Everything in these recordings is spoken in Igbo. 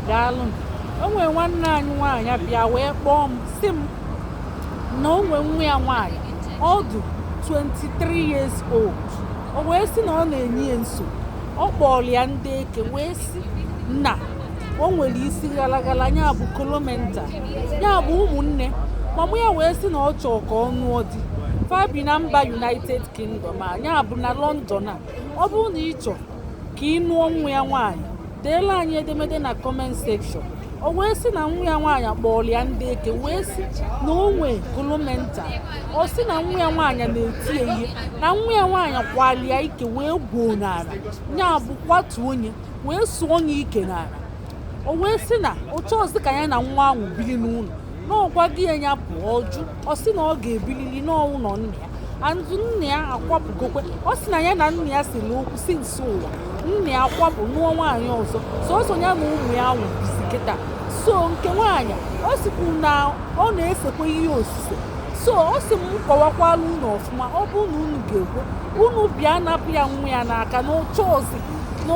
daalụ m. O nwere nwanne anyị nwaanyị bịa wee kpọọ m sị m na o nwee nwa ya nwaanyị ọ dị 23 years old. O wee sị na ọ na-enye ya nsogbu. Ọ kpọrọ ya ndị eke wee sị na o nwere isi ghalaghala ya bụ kolomenta, ya bụ ụmụnne. Mama ya wee sị na ọ chọọ ka ọ nụọ di. Fa bi na mba United Kingdom ya bụ na London a. Ọ bụrụ na ị chọọ ka ị nụọ nwa ya nwaanyị, deela anyị edemede na comment section. O wee sị na nwa ya nwaanyị kpọrọ ya ndị eke wee sị na o nwee kolomenta. Ọ sị na nwa ya nwaanyị na-eti ihe, na nwa ya nwaanyị kwali ya ike wee gwuo n'ala, ya bụ kwatuo onye wee sụọ onye ike n'ala. O wee sị na ọ chọọzi ka ya na nwa ahụ bili n'ụlọ, na ọgwaghị ya pụọ ọjụ. Ọ sị na ọ ga-ebilili n'ụlọ nna ya, andụ nna ya akwapụgokwe. Ọ sị na ya na nna ya siri okwu si nso ụwa, nna ya akwapụ nụọ nwaanyị ọzọ, sọsọ ya na ụmụ ya ahụ bizi kịta. So nke nwaanyị ọ sịkwu na ọ na-esekwa ihe osise. So ọ sị m kọwakwala unu ọfụma, ọ bụ na unu ga-ekwe, unu bịa napụ ya nwa ya n'aka na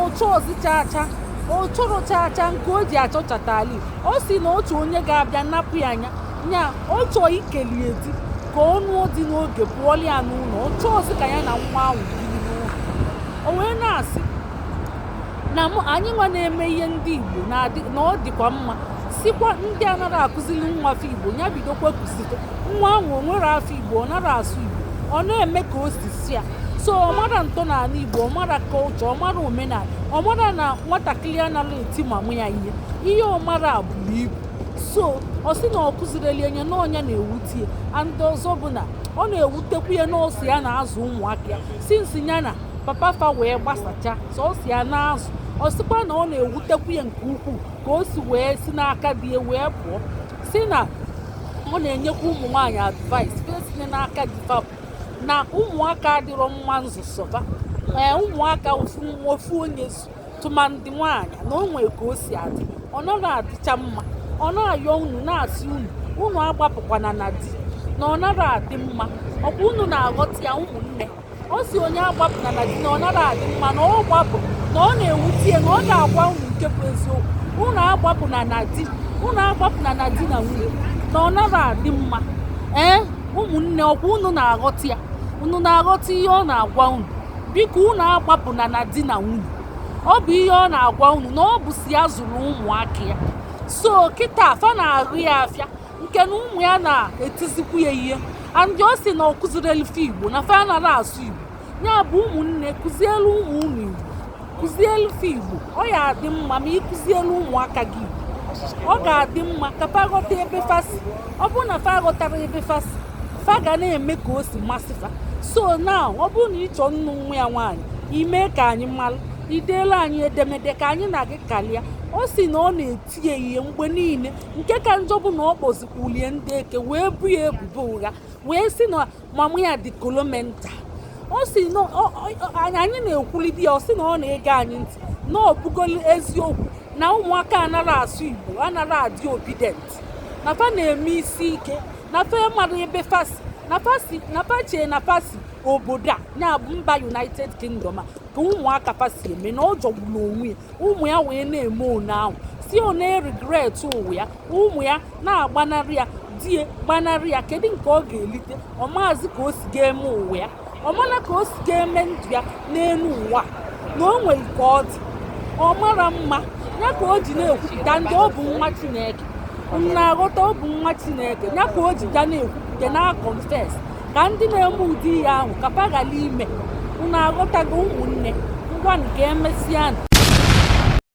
ochozi chacha, ọ chọrọ chacha nke o ji achọchatali. Ọ sị na otu onye ga-abịa napụ ya anya nya, ọ chọọ ikeli edi ka ọ nụọ dị n'oge pụọli ya n'ụlọ. Ọ chọọzi ka ya na nwa ahụ biri n'ụlọ. O wee na-asị na anyị nwa na-eme ihe ndị Igbo na ọ dịkwa mma, sikwa ndị anaghị akụziri nwa afọ Igbo ya bidokwa kụzite nwa ahụ. O nwere afọ Igbo, ọ nara asụ Igbo, ọ na-eme ka o si si ya. So ọ mara ntọala Igbo, ọ mara kọlchọ, ọ mara omenala, ọ mara na nwatakịrị anaghị eti mamụ ya ihe ọ mara buru ibu. So ọ sị na ọ kụzirili enye na ọnya na-ewute ya. Ndị ọzọ bụ na ọ na-ewutekwu ya n'ọsọ ya na-azụ ụmụaka ya sinsi ya na papa fa wee gbasacha sọsọ ya na-azụ. Ọ sịkwa na ọ na-ewutekwu ya nke ukwuu ka o si wee si n'aka di ya wee pụọ. Si na ọ na-enyekwa ụmụ nwaanyị advice fesinye n'aka di fa na ụmụaka adịrọ mma nzụsọba. Ụmụaka ofu onye tụmandị nwaanyị na o nwee ka o si adị, ọ naghị adịcha mma. Ọ na-ayọ unu na-asị unu agbapụkwana na di na ọ naghị adị mma. Ọkwa unu na-aghọta ya ụmụnne. Ọ si onye agbapụna na di na ọ naghị adị mma, na ọ gbapụ na ọ na-ewute ya, na ọ ga-agwa unu nke bụ eziokwu. Unu agbapụna na di, unu agbapụna na di na nwunye na ọ naghị adị mma. Ụmụnne, ọkwa unu na-aghọta ya, unu na-aghọta ihe ọ na-agwa unu. Biko unu agbapụna na di na nwunye. Ọ bụ ihe ọ na-agwa unu na ọ bụ si ya zụrụ ụmụaka ya. So kịta afa na-arụ ya afịa nke na ụmụ ya na-etizikwu ya ihe. Andị ọ sị na ọ kụzirelu fa Igbo na fa anaghị asụ Igbo. Ya bụ ụmụnne, kụzielu ụmụ unu Igbo, kụzielu fa Igbo. Ọ ya adị mma ma ịkụzielu ụmụaka gị Igbo, ọ ga-adị mma ka fa ghọta ebe fa si. Ọ bụrụ na fa ghọtara ebe fa si, fa ga na-eme ka o si masị fa. So now ọ bụrụ na ị chọọ nnu nwa ya nwaanyị, ime ka anyị mara, ideela anyị edemede ka anyị na gị kalịa. Ọ sị na ọ na-eti ya ihe mgbe niile, nke ka njọ bụ na ọ kpọzikwulie ndị eke wee bu ya ebubo ụgha, wee sị na mama ya dị kolomenta. Ọ sị na anyị na-ekwuli di ya, ọ sị na ọ na-ege anyị ntị, na ọ bụgolo eziokwu na ụmụaka anaghị asụ Igbo, anaghị adị obidient, na fa na-eme isi ike, na fa mara ebe fasi, na fa chee na fasi obodo a ya bụ mba United Kingdom a ka ụmụaka fasi eme, na ọ jọgburu onwe ya. Ụmụ ya wee na-eme one ahụ, si ọ na-regret ụwa ya, ụmụ ya na-agbanarị ya, die gbanarị ya. Kedu nke ọ ga-elite? Ọ maazị ka o si ga-eme ụwa ya, ọ mara ka o si ga-eme ndụ ya n'elu ụwa, na o nwere ka ọ dị, ọ mara mma ya ka o ji na-ekwupụta ndị ọ bụ nwa Chineke. Na-aghọta ọ bụ nwa Chineke ya ka o ji ga na-ekwupụta na confess ka ndị na-eme ụdị ya ahụ ka fa ghara ime. Unu aghọtago ụmụnne? Ngwa nke emesịa.